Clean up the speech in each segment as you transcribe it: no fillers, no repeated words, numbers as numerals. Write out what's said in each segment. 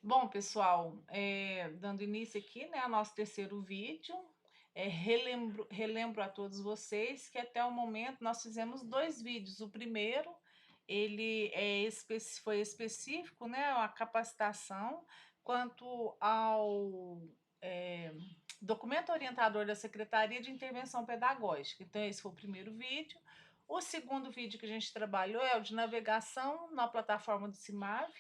Bom, pessoal, dando início aqui, né, ao nosso terceiro vídeo, relembro a todos vocês que até o momento nós fizemos dois vídeos. O primeiro, ele foi específico, né, a capacitação quanto ao é, documento orientador da Secretaria de Intervenção Pedagógica. Então, esse foi o primeiro vídeo. O segundo vídeo que a gente trabalhou é o de navegação na plataforma do CIMAV,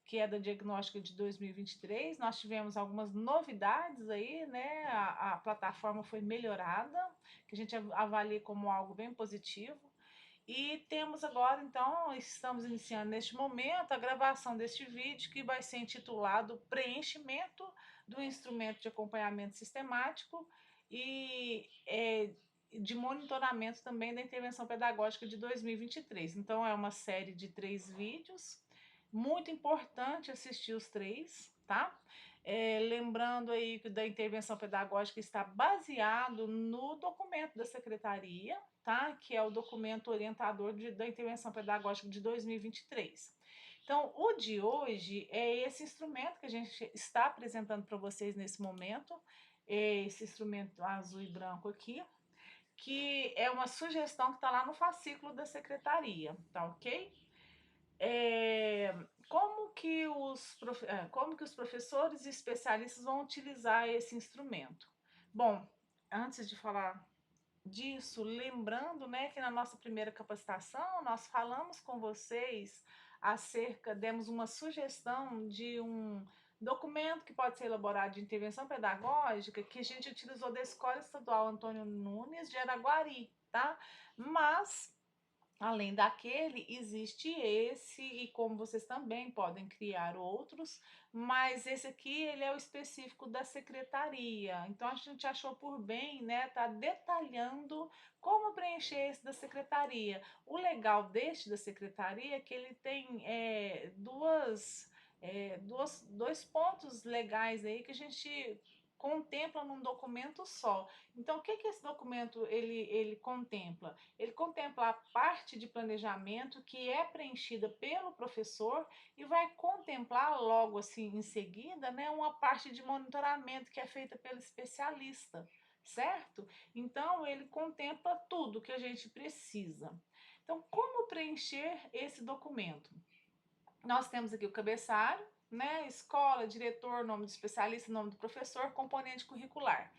que é da diagnóstica de 2023. Nós tivemos algumas novidades aí, né? A plataforma foi melhorada, que a gente avalia como algo bem positivo. E temos agora, então, estamos iniciando neste momento a gravação deste vídeo que vai ser intitulado Preenchimento do Instrumento de Acompanhamento Sistemático e de monitoramento também da intervenção pedagógica de 2023. Então, é uma série de 3 vídeos, muito importante assistir os 3, tá? Lembrando aí que da intervenção pedagógica está baseado no documento da secretaria, tá? Que é o documento orientador da intervenção pedagógica de 2023. Então, o de hoje é esse instrumento que a gente está apresentando para vocês nesse momento, esse instrumento azul e branco aqui, que é uma sugestão que está lá no fascículo da secretaria, tá ok? Como que os professores e especialistas vão utilizar esse instrumento? Bom, antes de falar disso, lembrando, né, que na nossa primeira capacitação nós falamos com vocês demos uma sugestão de um documento que pode ser elaborado de intervenção pedagógica que a gente utilizou da Escola Estadual Antônio Nunes de Araguari, tá? Mas além daquele, existe esse, e como vocês também podem criar outros, mas esse aqui ele é o específico da secretaria. Então a gente achou por bem, né, tá detalhando como preencher esse da secretaria. O legal deste da secretaria é que ele tem dois pontos legais aí que a gente contempla num documento só. Então, o que que esse documento ele contempla? Ele contempla a parte de planejamento que é preenchida pelo professor e vai contemplar logo assim em seguida, né, uma parte de monitoramento que é feita pelo especialista, certo? Então ele contempla tudo que a gente precisa. Então, como preencher esse documento? Nós temos aqui o cabeçalho, né, escola, diretor, nome do especialista, nome do professor, componente curricular.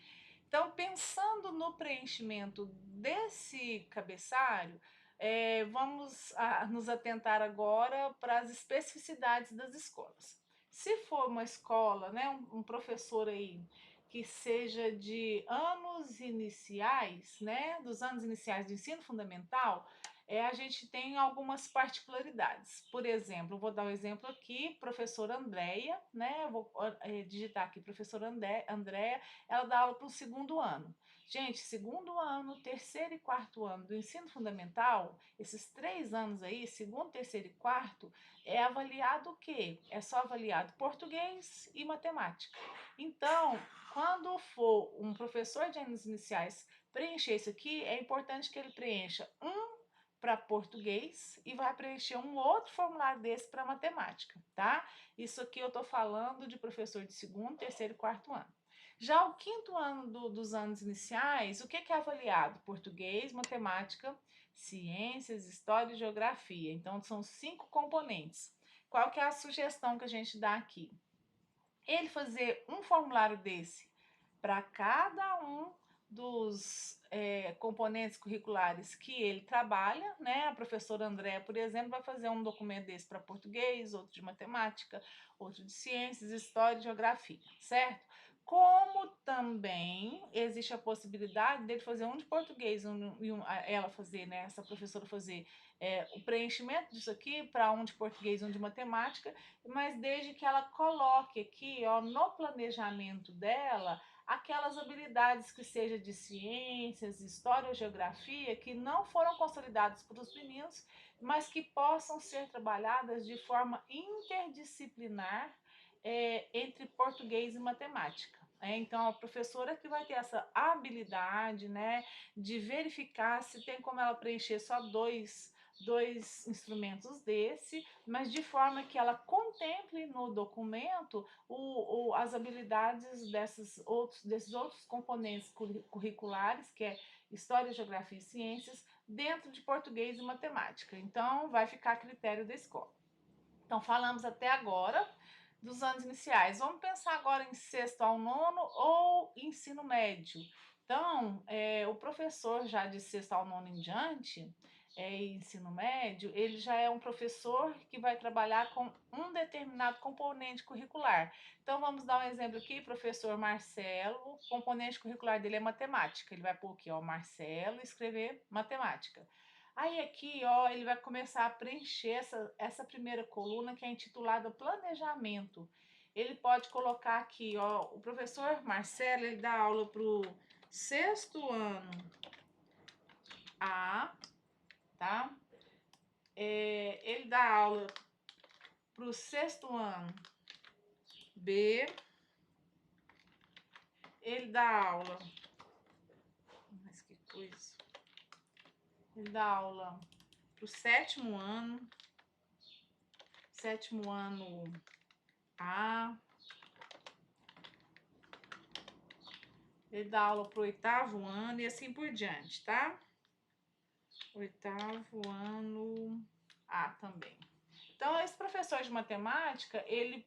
Então, pensando no preenchimento desse cabeçalho, vamos nos atentar agora para as especificidades das escolas. Se for uma escola, né, um professor aí que seja de anos iniciais, né, dos anos iniciais do ensino fundamental, a gente tem algumas particularidades. Por exemplo, vou dar um exemplo aqui, professora Andréia, né? Eu vou digitar aqui, professora Andréia, ela dá aula para o segundo ano. Gente, segundo ano, terceiro e quarto ano do ensino fundamental, esses 3 anos aí, segundo, terceiro e quarto, é avaliado o quê? É só avaliado português e matemática. Então, quando for um professor de anos iniciais preencher isso aqui, é importante que ele preencha para português e vai preencher um outro formulário desse para matemática, tá? Isso aqui eu estou falando de professor de segundo, terceiro e quarto ano. Já o quinto ano dos anos iniciais, o que é avaliado? Português, matemática, ciências, história e geografia. Então, são 5 componentes. Qual que é a sugestão que a gente dá aqui? Ele fazer um formulário desse para cada um dos componentes curriculares que ele trabalha, né? A professora Andréa, por exemplo, vai fazer um documento desse para português, outro de matemática, outro de ciências, história e geografia, certo? Como também existe a possibilidade dele fazer um de português ela fazer, né? Essa professora fazer o preenchimento disso aqui para um de português e um de matemática, mas desde que ela coloque aqui, ó, no planejamento dela, aquelas habilidades que seja de ciências, história ou geografia que não foram consolidadas para os meninos, mas que possam ser trabalhadas de forma interdisciplinar entre português e matemática. Então, a professora que vai ter essa habilidade, né, de verificar se tem como ela preencher só dois instrumentos desse, mas de forma que ela contemple no documento as habilidades desses outros componentes curriculares, que é História, Geografia e Ciências, dentro de português e matemática. Então, vai ficar a critério da escola. Então, falamos até agora dos anos iniciais. Vamos pensar agora em sexto ao nono ou ensino médio. Então, o professor já de sexto ao nono em diante, ensino médio, ele já é um professor que vai trabalhar com um determinado componente curricular. Então, vamos dar um exemplo aqui, professor Marcelo, o componente curricular dele é matemática. Ele vai pôr aqui, ó, Marcelo, e escrever matemática. Aí aqui, ó, ele vai começar a preencher essa primeira coluna que é intitulada Planejamento. Ele pode colocar aqui, ó, o professor Marcelo, ele dá aula para o sexto ano A, tá? Ele dá aula para o sexto ano B, ele dá aula, mas que coisa, ele dá aula para o sétimo ano A, ele dá aula para o oitavo ano e assim por diante, tá? Oitavo ano A também. Então, esse professor de matemática, ele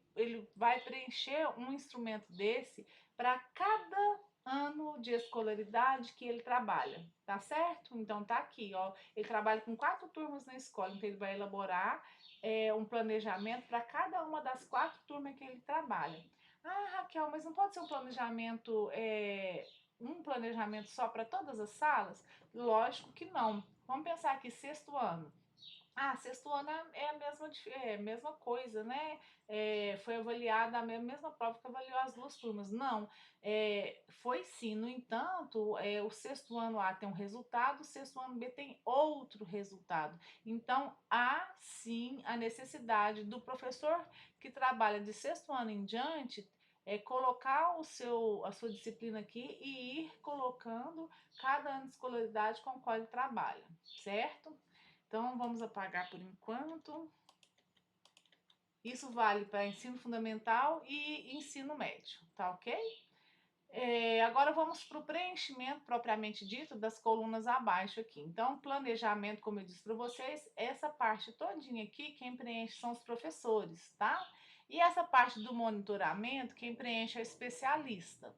vai preencher um instrumento desse para cada ano de escolaridade que ele trabalha, tá certo? Então, tá aqui, ó. Ele trabalha com 4 turmas na escola, então ele vai elaborar um planejamento para cada uma das 4 turmas que ele trabalha. Ah, Raquel, mas não pode ser um planejamento só para todas as salas? Lógico que não. Vamos pensar aqui, sexto ano. Ah, sexto ano é a mesma coisa, né? Foi avaliada a mesma prova que avaliou as duas turmas. Não, foi sim. No entanto, o sexto ano A tem um resultado, o sexto ano B tem outro resultado. Então, há sim a necessidade do professor que trabalha de sexto ano em diante colocar a sua disciplina aqui e ir colocando cada ano de escolaridade com o qual ele trabalha, certo? Então, vamos apagar por enquanto. Isso vale para ensino fundamental e ensino médio, tá ok? Agora vamos para o preenchimento propriamente dito das colunas abaixo aqui. Então, planejamento, como eu disse para vocês, essa parte todinha aqui, quem preenche são os professores, tá? E essa parte do monitoramento, quem preenche é o especialista.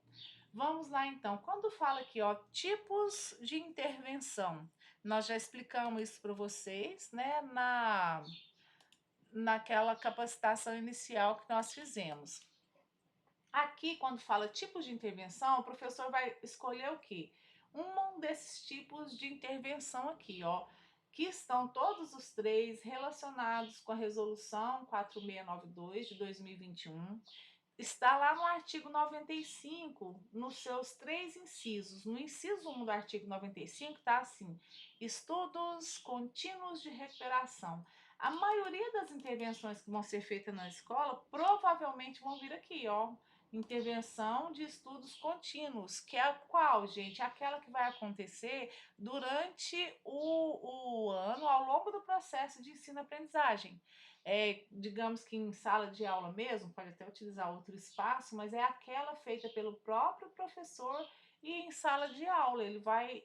Vamos lá então. Quando fala aqui, ó, tipos de intervenção, nós já explicamos isso para vocês, né, naquela capacitação inicial que nós fizemos. Aqui, quando fala tipos de intervenção, o professor vai escolher o quê? Um desses tipos de intervenção aqui, ó, que estão todos os três relacionados com a resolução 4692 de 2021. Está lá no artigo 95, nos seus 3 incisos. No inciso 1 do artigo 95 está assim: estudos contínuos de recuperação. A maioria das intervenções que vão ser feitas na escola provavelmente vão vir aqui, ó. Intervenção de estudos contínuos, que é a qual, gente? Aquela que vai acontecer durante o ano, ao longo do processo de ensino-aprendizagem. Digamos que em sala de aula mesmo, pode até utilizar outro espaço, mas é aquela feita pelo próprio professor e em sala de aula. Ele vai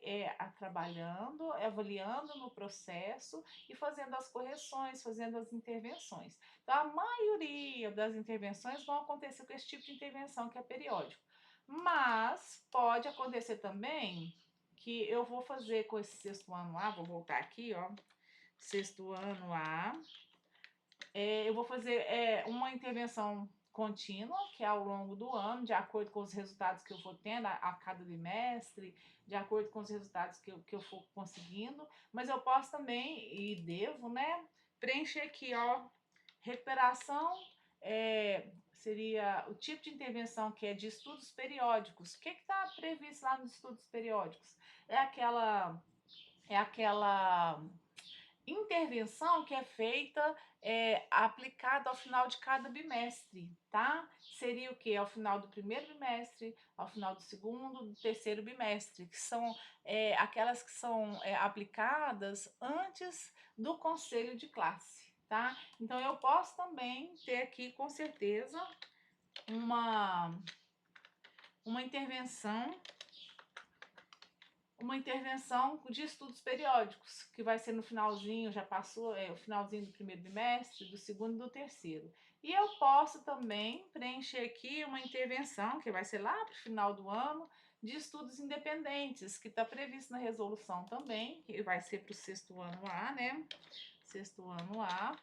trabalhando, avaliando no processo e fazendo as correções, fazendo as intervenções. Então, a maioria das intervenções vão acontecer com esse tipo de intervenção que é periódico. Mas pode acontecer também que eu vou fazer com esse sexto ano A, vou voltar aqui, ó, sexto ano A, eu vou fazer uma intervenção contínua, que é ao longo do ano, de acordo com os resultados que eu for tendo a cada bimestre, de acordo com os resultados que eu for conseguindo, mas eu posso também, e devo, né, preencher aqui, ó, recuperação, seria o tipo de intervenção que é de estudos periódicos. O que está previsto lá nos estudos periódicos? É aquela Intervenção que é feita, aplicada ao final de cada bimestre, tá? Seria o quê? Ao final do primeiro bimestre, ao final do segundo, do terceiro bimestre, que são aquelas que são aplicadas antes do conselho de classe, tá? Então eu posso também ter aqui, com certeza, uma, uma intervenção uma intervenção de estudos periódicos, que vai ser no finalzinho, já passou o finalzinho do primeiro bimestre, do segundo e do terceiro. E eu posso também preencher aqui uma intervenção, que vai ser lá para o final do ano, de estudos independentes, que está previsto na resolução também, que vai ser para o sexto ano A, né? Sexto ano A,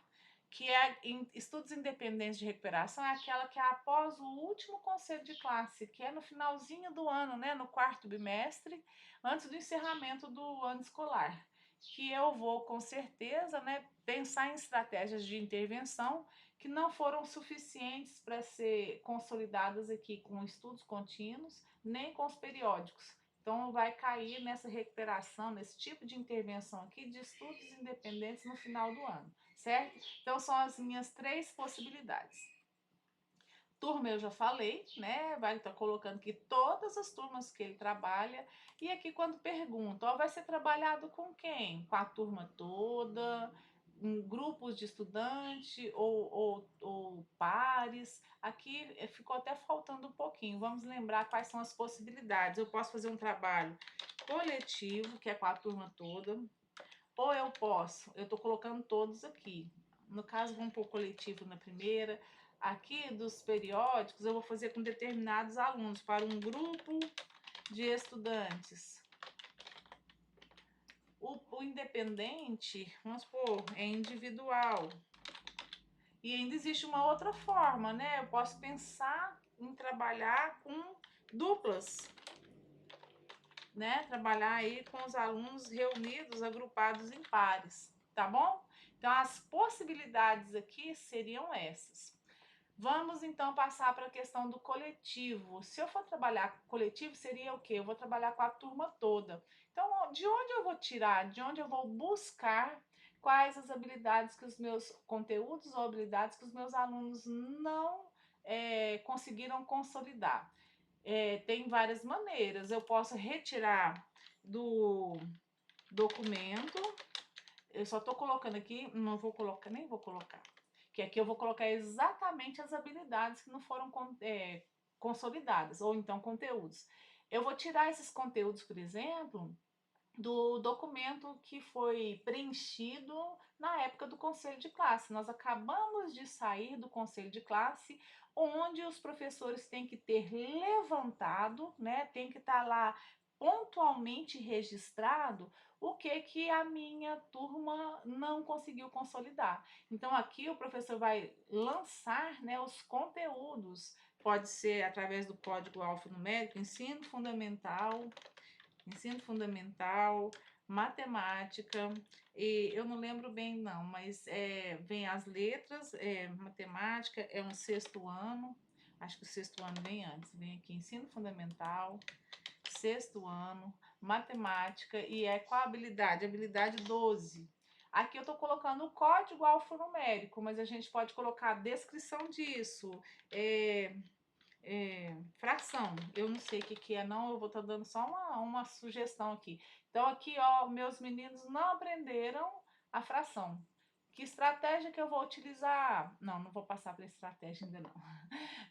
que é estudos independentes de recuperação, é aquela que é após o último conselho de classe, que é no finalzinho do ano, né, no quarto bimestre, antes do encerramento do ano escolar, que eu vou com certeza, né, pensar em estratégias de intervenção que não foram suficientes para ser consolidadas aqui com estudos contínuos, nem com os periódicos. Então, vai cair nessa recuperação, nesse tipo de intervenção aqui de estudos independentes no final do ano, certo? Então, são as minhas três possibilidades. Turma, eu já falei, né? Vai estar colocando aqui todas as turmas que ele trabalha. E aqui, quando pergunta, ó, vai ser trabalhado com quem? Com a turma toda, em grupos de estudante ou pares. Aqui ficou até faltando um pouquinho. Vamos lembrar quais são as possibilidades. Eu posso fazer um trabalho coletivo, que é com a turma toda, ou eu estou colocando todos aqui. No caso, vamos pôr coletivo na primeira. Aqui dos periódicos, eu vou fazer com determinados alunos, para um grupo de estudantes. O independente, vamos supor, é individual. E ainda existe uma outra forma, né? Eu posso pensar em trabalhar com duplas, né? Trabalhar aí com os alunos reunidos, agrupados em pares, tá bom? Então, as possibilidades aqui seriam essas. Vamos então passar para a questão do coletivo. Se eu for trabalhar com coletivo, seria o quê? Eu vou trabalhar com a turma toda. Então, de onde eu vou tirar, de onde eu vou buscar quais as habilidades que os meus conteúdos ou habilidades que os meus alunos não conseguiram consolidar? Tem várias maneiras. Eu posso retirar do documento. Eu só estou colocando aqui, não vou colocar, nem vou colocar. Que aqui eu vou colocar exatamente as habilidades que não foram consolidadas, ou então conteúdos. Eu vou tirar esses conteúdos, por exemplo, do documento que foi preenchido na época do conselho de classe. Nós acabamos de sair do conselho de classe, onde os professores têm que ter levantado, né, tem que estar lá pontualmente registrado o que a minha turma não conseguiu consolidar. Então aqui o professor vai lançar, né, os conteúdos, pode ser através do código alfanumérico, ensino fundamental, matemática, e eu não lembro bem não, mas vem as letras, matemática é um sexto ano, acho que o sexto ano vem antes, vem aqui ensino fundamental, sexto ano, matemática, e qual a habilidade? Habilidade 12. Aqui eu estou colocando o código alfanumérico, mas a gente pode colocar a descrição disso, é, fração. Eu não sei o que é, não. Eu vou estar dando só uma sugestão aqui. Então, aqui, ó, meus meninos não aprenderam a fração. Que estratégia que eu vou utilizar? Não, não vou passar para estratégia ainda não.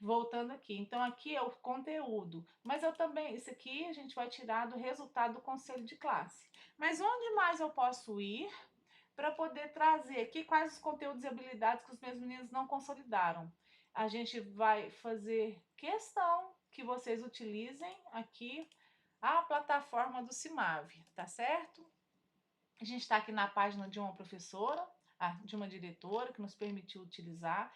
Voltando aqui. Então, aqui é o conteúdo. Mas eu também, isso aqui a gente vai tirar do resultado do conselho de classe. Mas onde mais eu posso ir para poder trazer aqui quais os conteúdos e habilidades que os meus meninos não consolidaram? A gente vai fazer questão que vocês utilizem aqui a plataforma do CIMAV, tá certo? A gente está aqui na página de uma professora, de uma diretora que nos permitiu utilizar.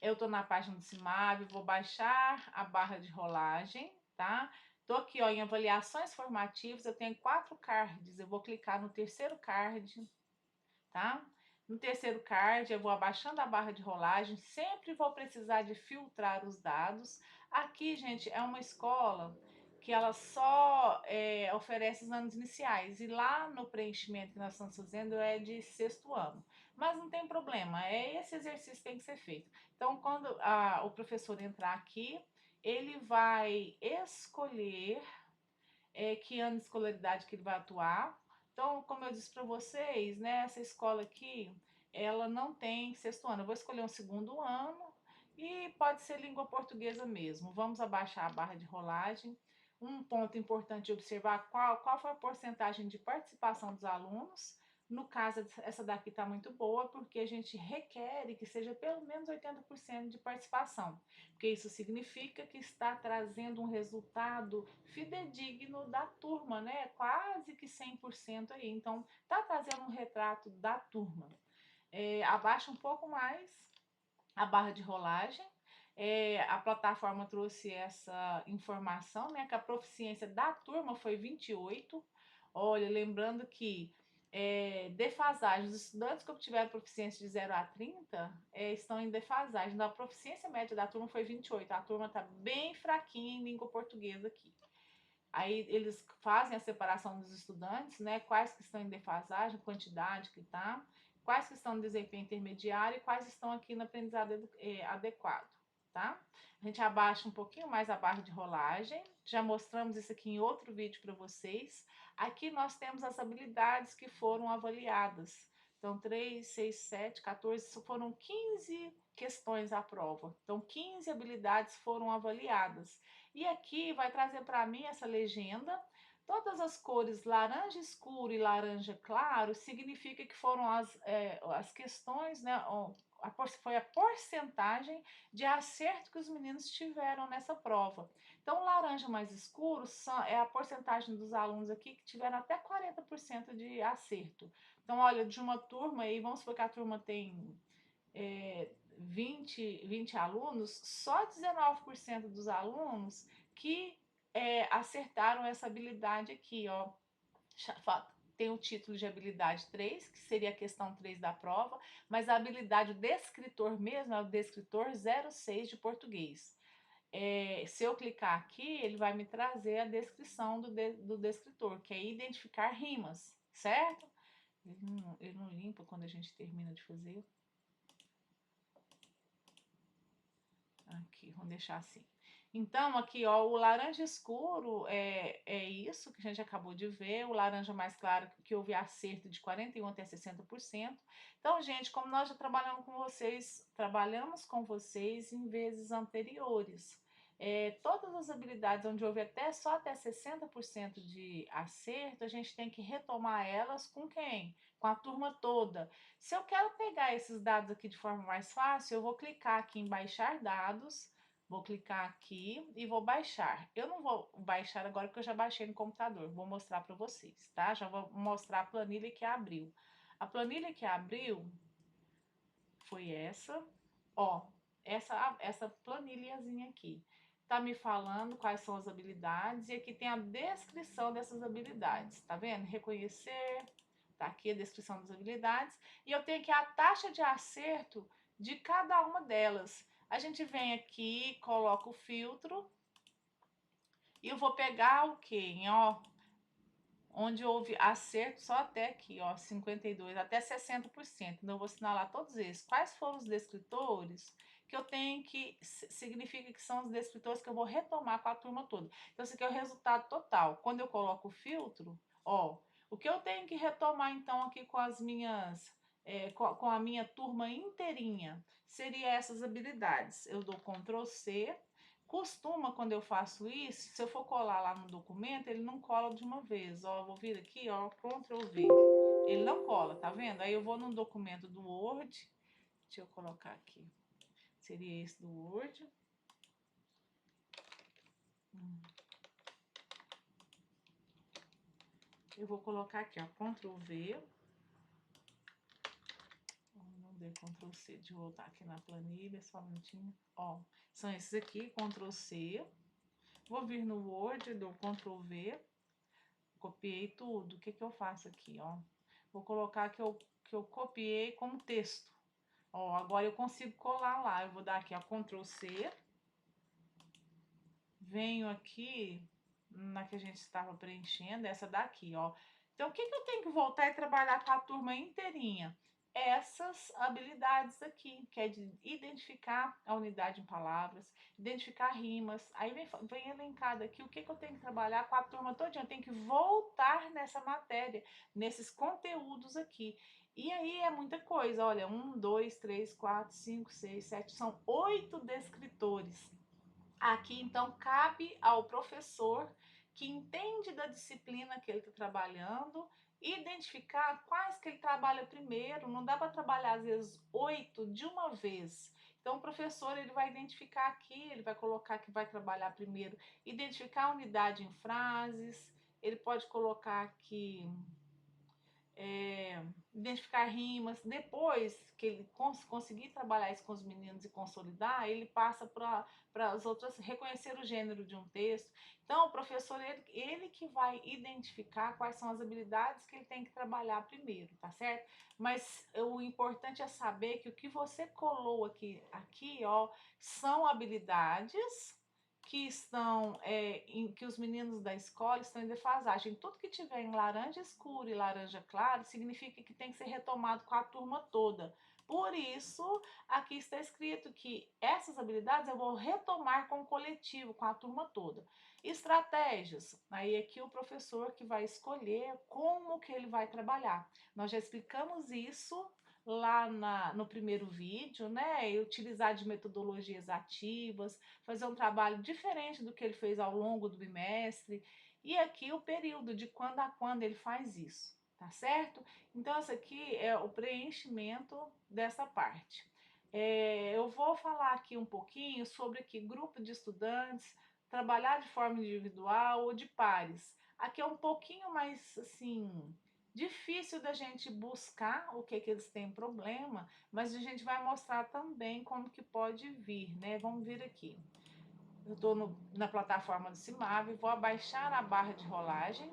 Eu estou na página do CIMAV, vou baixar a barra de rolagem, tá? Estou aqui, ó, em avaliações formativas, eu tenho 4 cards, eu vou clicar no terceiro card, tá? No terceiro card, eu vou abaixando a barra de rolagem, sempre vou precisar de filtrar os dados. Aqui, gente, é uma escola que ela só oferece os anos iniciais, e lá no preenchimento que nós estamos fazendo é de sexto ano. Mas não tem problema, esse exercício que tem que ser feito. Então, quando o professor entrar aqui, ele vai escolher que ano de escolaridade que ele vai atuar. Então, como eu disse para vocês, né, essa escola aqui, ela não tem sexto ano. Eu vou escolher um segundo ano e pode ser língua portuguesa mesmo. Vamos abaixar a barra de rolagem. Um ponto importante de observar qual foi a porcentagem de participação dos alunos. No caso, essa daqui está muito boa, porque a gente requer que seja pelo menos 80% de participação, porque isso significa que está trazendo um resultado fidedigno da turma, né? Quase que 100% aí. Então, está trazendo um retrato da turma. Abaixa um pouco mais a barra de rolagem. A plataforma trouxe essa informação, né? Que a proficiência da turma foi 28. Olha, lembrando que defasagem, os estudantes que obtiveram proficiência de 0 a 30 estão em defasagem. Então, a proficiência média da turma foi 28. A turma está bem fraquinha em língua portuguesa aqui. Aí eles fazem a separação dos estudantes, né? Quais que estão em defasagem, quantidade que tá, quais que estão no desempenho intermediário e quais estão aqui no aprendizado adequado, tá? A gente abaixa um pouquinho mais a barra de rolagem. Já mostramos isso aqui em outro vídeo para vocês. Aqui nós temos as habilidades que foram avaliadas. Então, 3, 6, 7, 14, foram 15 questões à prova. Então, 15 habilidades foram avaliadas. E aqui vai trazer para mim essa legenda. Todas as cores laranja escuro e laranja claro significa que foram as questões, né? Foi a porcentagem de acerto que os meninos tiveram nessa prova. Então, o laranja mais escuro é a porcentagem dos alunos aqui que tiveram até 40% de acerto. Então, olha, de uma turma aí, vamos supor que a turma tem 20 alunos, só 19% dos alunos que acertaram essa habilidade aqui, ó. Tem o título de habilidade 3, que seria a questão 3 da prova, mas a habilidade do descritor mesmo é o descritor 06 de português. Se eu clicar aqui, ele vai me trazer a descrição do descritor, que é identificar rimas, certo? Ele não limpa quando a gente termina de fazer. Aqui, vamos deixar assim. Então, aqui, ó, o laranja escuro é isso que a gente acabou de ver. O laranja mais claro, que houve acerto de 41% até 60%. Então, gente, como nós já trabalhamos com vocês em vezes anteriores. Todas as habilidades onde houve só até 60% de acerto, a gente tem que retomar elas com quem? Com a turma toda. Se eu quero pegar esses dados aqui de forma mais fácil, eu vou clicar aqui em baixar dados, vou clicar aqui e vou baixar. Eu não vou baixar agora porque eu já baixei no computador, vou mostrar para vocês, tá? Já vou mostrar a planilha que abriu. A planilha que abriu foi essa, ó, essa planilhazinha aqui. Tá me falando quais são as habilidades e aqui tem a descrição dessas habilidades, tá vendo? Reconhecer, tá aqui a descrição das habilidades, e eu tenho aqui a taxa de acerto de cada uma delas. A gente vem aqui, coloca o filtro, e eu vou pegar o quê? Ó, onde houve acerto só até aqui, ó, 52, até 60%. Então, eu vou assinalar todos esses. Quais foram os descritores que eu tenho que, significa que são os descritores que eu vou retomar com a turma toda. Então, esse aqui é o resultado total. Quando eu coloco o filtro, ó, o que eu tenho que retomar, então, aqui com as minhas... com a minha turma inteirinha, seria essas habilidades. Eu dou Ctrl C. Costuma, quando eu faço isso, se eu for colar lá no documento, ele não cola de uma vez. Ó, eu vou vir aqui, ó, Ctrl V. Ele não cola, tá vendo? Aí eu vou no documento do Word. Deixa eu colocar aqui. Seria esse do Word. Eu vou colocar aqui, ó, Ctrl V. Não deu Ctrl C. Deixa eu voltar aqui na planilha, só um minutinho. Ó, são esses aqui, Ctrl C. Vou vir no Word, dou Ctrl V. Copiei tudo. O que que eu faço aqui, ó? Vou colocar que eu copiei como texto. Ó, agora eu consigo colar lá. Eu vou dar aqui, ó, Ctrl C. Venho aqui na que a gente estava preenchendo, essa daqui, ó. Então, o que que eu tenho que voltar e trabalhar com a turma inteirinha? Essas habilidades aqui, que é de identificar a unidade em palavras, identificar rimas, aí vem elencado aqui o que que eu tenho que trabalhar com a turma todinha, eu tenho que voltar nessa matéria, nesses conteúdos aqui. E aí é muita coisa, olha, 1, 2, 3, 4, 5, 6, 7, são 8 descritores. Aqui, então, cabe ao professor que entende da disciplina que ele está trabalhando, identificar quais que ele trabalha primeiro. Não dá para trabalhar, às vezes, 8 de uma vez. Então, o professor ele vai identificar aqui, ele vai colocar que vai trabalhar primeiro, identificar a unidade em frases, ele pode colocar aqui identificar rimas. Depois que ele conseguir trabalhar isso com os meninos e consolidar, ele passa para as outras reconhecer o gênero de um texto. Então, o professor, ele que vai identificar quais são as habilidades que ele tem que trabalhar primeiro, tá certo? Mas o importante é saber que o que você colou aqui ó, são habilidades que estão que os meninos da escola estão em defasagem. Tudo que tiver em laranja escuro e laranja claro significa que tem que ser retomado com a turma toda. Por isso, aqui está escrito que essas habilidades eu vou retomar com o coletivo, com a turma toda. Estratégias, aí aqui o professor que vai escolher como que ele vai trabalhar. Nós já explicamos isso lá no primeiro vídeo, né? E utilizar de metodologias ativas, fazer um trabalho diferente do que ele fez ao longo do bimestre. E aqui o período, de quando a quando ele faz isso, tá certo? Então, esse aqui é o preenchimento dessa parte. Eu vou falar aqui um pouquinho sobre que grupo de estudantes, trabalhar de forma individual ou de pares. Aqui é um pouquinho mais, assim, difícil da gente buscar o que eles têm problema, mas a gente vai mostrar também como que pode vir, né? Vamos vir aqui. Eu estou na plataforma do Cimave, vou abaixar a barra de rolagem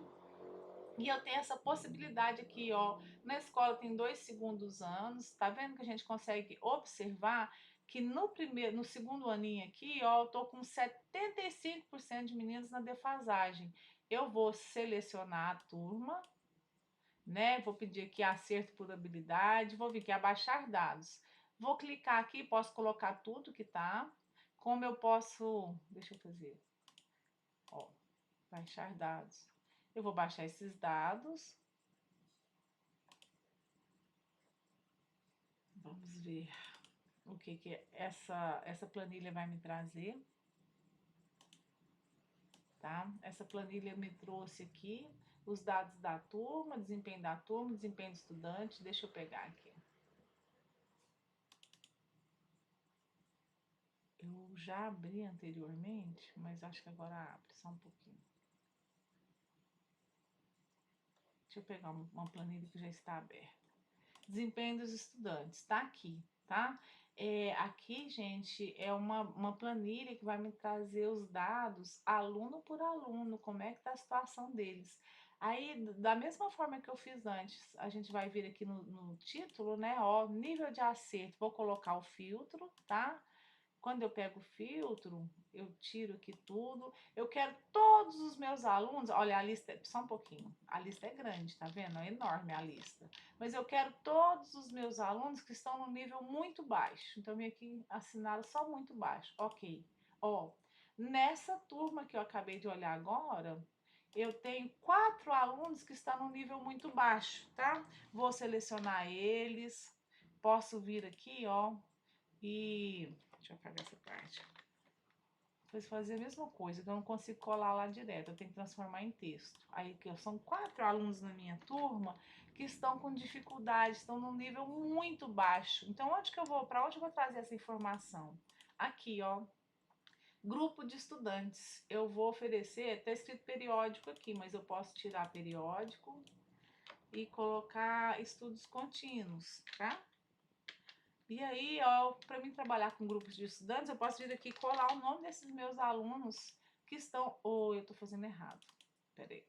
e eu tenho essa possibilidade aqui, ó. Na escola tem 2 segundos anos, tá vendo que a gente consegue observar que no segundo aninho aqui, ó, eu tô com 75% de meninos na defasagem. Eu vou selecionar a turma, né? Vou pedir aqui acerto por habilidade, vou vir aqui abaixar dados. Vou clicar aqui, posso colocar tudo que tá. Como eu posso, deixa eu fazer, ó, baixar dados. Eu vou baixar esses dados. Vamos ver o que que essa planilha vai me trazer, tá? Essa planilha me trouxe aqui os dados da turma, desempenho do estudante. Deixa eu pegar aqui. Eu já abri anteriormente, mas acho que agora abre só um pouquinho. Deixa eu pegar uma planilha que já está aberta. Desempenho dos estudantes, tá aqui, tá? Aqui, gente, é uma planilha que vai me trazer os dados aluno por aluno, como é que tá a situação deles. Aí, da mesma forma que eu fiz antes, a gente vai vir aqui no título, né? Ó, nível de acerto, vou colocar o filtro, tá? Quando eu pego o filtro, eu tiro aqui tudo. Eu quero todos os meus alunos. Olha, a lista, só um pouquinho. A lista é grande, tá vendo? É enorme a lista. Mas eu quero todos os meus alunos que estão no nível muito baixo. Então, eu vim aqui assinar só muito baixo. Ok. Ó, nessa turma que eu acabei de olhar agora, eu tenho 4 alunos que estão no nível muito baixo, tá? Vou selecionar eles. Posso vir aqui, ó, e deixa eu apagar essa parte. Vou fazer a mesma coisa, que eu não consigo colar lá direto, eu tenho que transformar em texto. Aí que são 4 alunos na minha turma que estão com dificuldade, estão num nível muito baixo. Então, onde que eu vou, para onde eu vou trazer essa informação? Aqui, ó, grupo de estudantes. Eu vou oferecer, tá escrito periódico aqui, mas eu posso tirar periódico e colocar estudos contínuos, tá? E aí, ó, para mim trabalhar com grupos de estudantes, eu posso vir aqui e colar o nome desses meus alunos que estão... Ou eu estou fazendo errado. Peraí.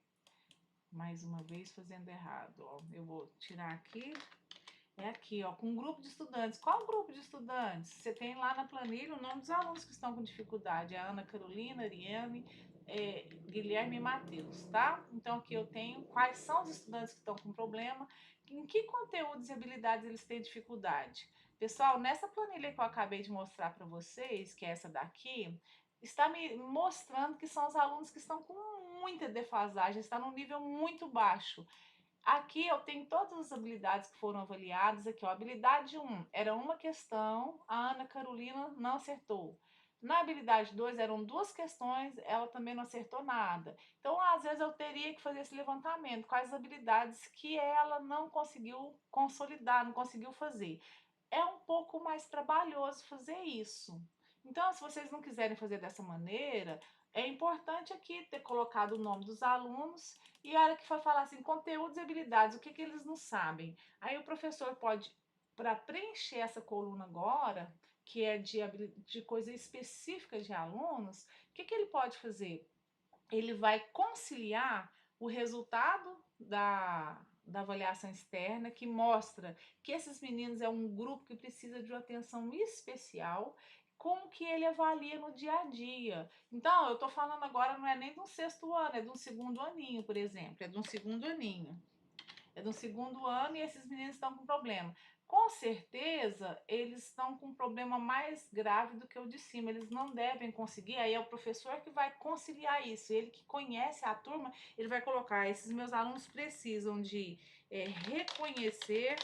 Mais uma vez fazendo errado, ó. Eu vou tirar aqui É aqui, ó, com um grupo de estudantes. Qual grupo de estudantes? Você tem lá na planilha o nome dos alunos que estão com dificuldade. A Ana Carolina, Ariane, Guilherme e Matheus, tá? Então aqui eu tenho quais são os estudantes que estão com problema, em que conteúdos e habilidades eles têm dificuldade. Pessoal, nessa planilha que eu acabei de mostrar para vocês, que é essa daqui, está me mostrando que são os alunos que estão com muita defasagem, está num nível muito baixo. Aqui eu tenho todas as habilidades que foram avaliadas. Aqui, ó, habilidade um era uma questão, a Ana Carolina não acertou. Na habilidade 2 eram duas questões, ela também não acertou nada. Então, às vezes, eu teria que fazer esse levantamento, quais habilidades que ela não conseguiu consolidar, não conseguiu fazer. É um pouco mais trabalhoso fazer isso. Então, se vocês não quiserem fazer dessa maneira, é importante aqui ter colocado o nome dos alunos e a hora que for falar assim, conteúdos e habilidades, o que, que eles não sabem? Aí o professor pode, para preencher essa coluna agora, que é de coisa específica de alunos, o que, que ele pode fazer? Ele vai conciliar o resultado da avaliação externa, que mostra que esses meninos é um grupo que precisa de uma atenção especial, com o que ele avalia no dia a dia. Então, eu estou falando agora, não é nem do sexto ano, é do segundo aninho, por exemplo, é do segundo aninho. É do segundo ano e esses meninos estão com problema. Com certeza, eles estão com um problema mais grave do que o de cima. Eles não devem conseguir. Aí é o professor que vai conciliar isso. Ele que conhece a turma, ele vai colocar. Esses meus alunos precisam de reconhecer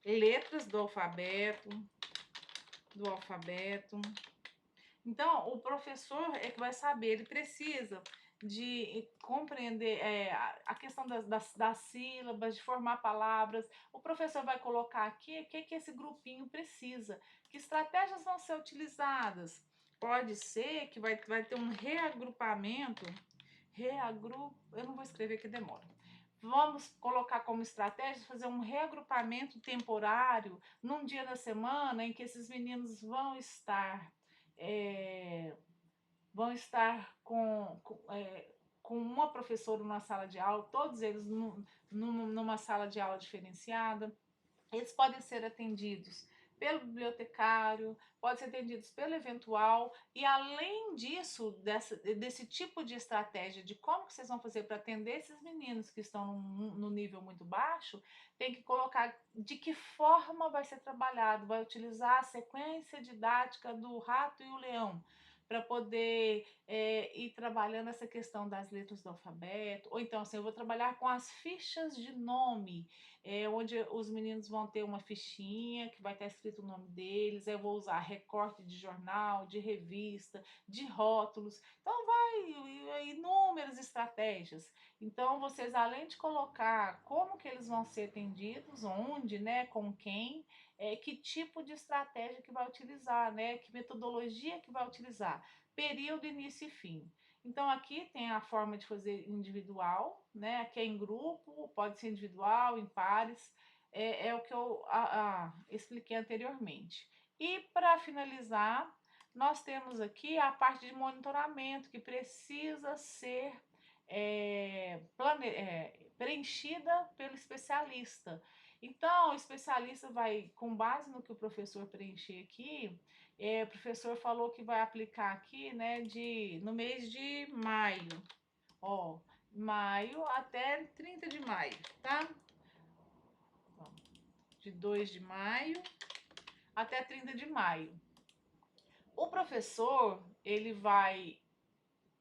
letras do alfabeto. Então, o professor é que vai saber, ele precisa de compreender a questão das sílabas, de formar palavras. O professor vai colocar aqui o que, que esse grupinho precisa, que estratégias vão ser utilizadas. Pode ser que vai ter um reagrupamento, eu não vou escrever que demora. Vamos colocar como estratégia fazer um reagrupamento temporário num dia da semana em que esses meninos é, vão estar com uma professora numa sala de aula, todos eles numa sala de aula diferenciada. Eles podem ser atendidos pelo bibliotecário, podem ser atendidos pelo eventual, e além disso, desse tipo de estratégia de como que vocês vão fazer para atender esses meninos que estão no nível muito baixo, tem que colocar de que forma vai ser trabalhado, vai utilizar a sequência didática do rato e o leão, para poder ir trabalhando essa questão das letras do alfabeto, ou então assim, eu vou trabalhar com as fichas de nome, onde os meninos vão ter uma fichinha que vai estar escrito o nome deles, eu vou usar recorte de jornal, de revista, de rótulos, então vai inúmeras estratégias. Então vocês, além de colocar como que eles vão ser atendidos, onde, né, com quem, que tipo de estratégia que vai utilizar, né, que metodologia que vai utilizar, período, início e fim. Então aqui tem a forma de fazer individual, né? Aqui é em grupo, pode ser individual, em pares, é o que eu expliquei anteriormente. E para finalizar, nós temos aqui a parte de monitoramento que precisa ser preenchida pelo especialista. Então, o especialista vai, com base no que o professor preencher aqui, o professor falou que vai aplicar aqui, né, no mês de maio, ó, maio até 30 de maio, tá? De 2 de maio até 30 de maio. O professor, ele vai,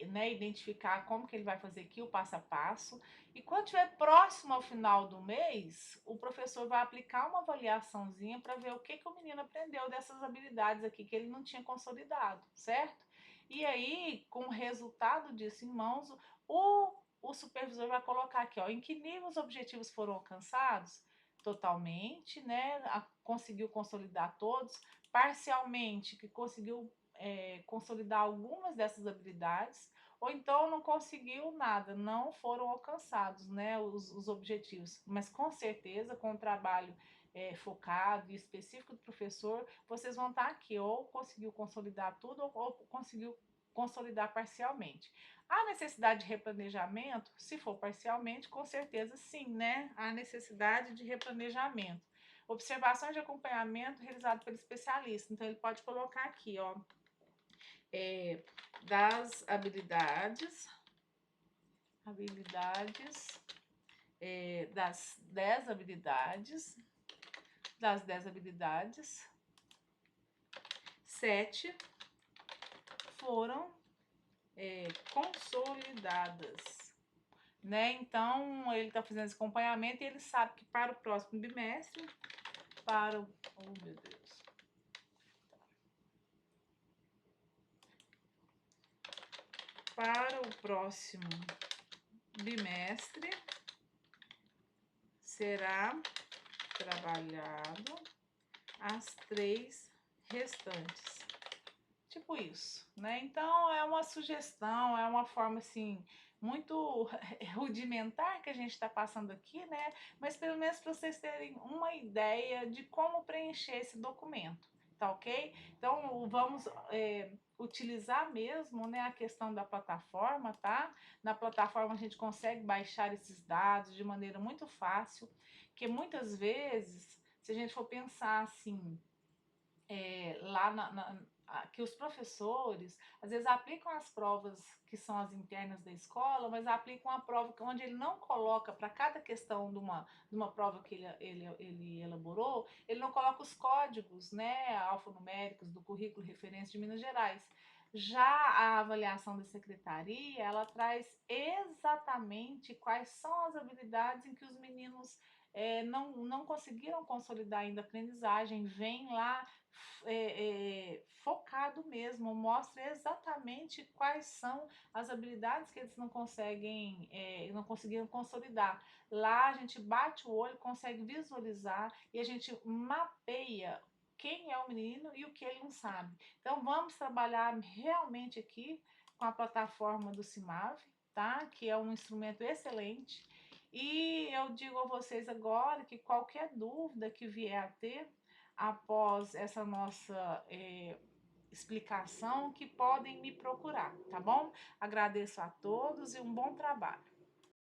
né, identificar como que ele vai fazer aqui o passo a passo, e quando estiver próximo ao final do mês, o professor vai aplicar uma avaliaçãozinha para ver o que, que o menino aprendeu dessas habilidades aqui que ele não tinha consolidado, certo? E aí, com o resultado disso em mãos, o supervisor vai colocar aqui, ó, em que nível os objetivos foram alcançados totalmente, né? Conseguiu consolidar todos, parcialmente, que conseguiu consolidar algumas dessas habilidades, ou então não conseguiu nada, não foram alcançados, né, os objetivos. Mas com certeza, com o trabalho focado e específico do professor, vocês vão estar aqui, ou conseguiu consolidar tudo, ou conseguiu consolidar parcialmente. Há necessidade de replanejamento? Se for parcialmente, com certeza sim, né? Há necessidade de replanejamento. Observações de acompanhamento realizado pelo especialista. Então, ele pode colocar aqui, ó, das habilidades, das 10 habilidades, 7 foram consolidadas, né? Então, ele está fazendo esse acompanhamento e ele sabe que para o próximo bimestre, oh meu Deus, para o próximo bimestre será trabalhado as 3 restantes. Tipo isso, né? Então é uma sugestão, é uma forma assim muito rudimentar que a gente está passando aqui, né? Mas pelo menos para vocês terem uma ideia de como preencher esse documento, tá ok? Então vamos utilizar mesmo, né, a questão da plataforma, tá? Na plataforma a gente consegue baixar esses dados de maneira muito fácil, que muitas vezes, se a gente for pensar assim, lá que os professores às vezes aplicam as provas que são as internas da escola, mas aplicam a prova onde ele não coloca para cada questão de uma prova que ele elaborou, ele não coloca os códigos, né, alfanuméricos do currículo referência de Minas Gerais. Já a avaliação da secretaria, ela traz exatamente quais são as habilidades em que os meninos não conseguiram consolidar ainda a aprendizagem, vem lá focado mesmo, mostra exatamente quais são as habilidades que eles não conseguiram consolidar. Lá a gente bate o olho, consegue visualizar e a gente mapeia quem é o menino e o que ele não sabe. Então vamos trabalhar realmente aqui com a plataforma do CIMAV, tá? Que é um instrumento excelente. E eu digo a vocês agora que qualquer dúvida que vier a ter após essa nossa explicação, que podem me procurar, tá bom? Agradeço a todos e um bom trabalho.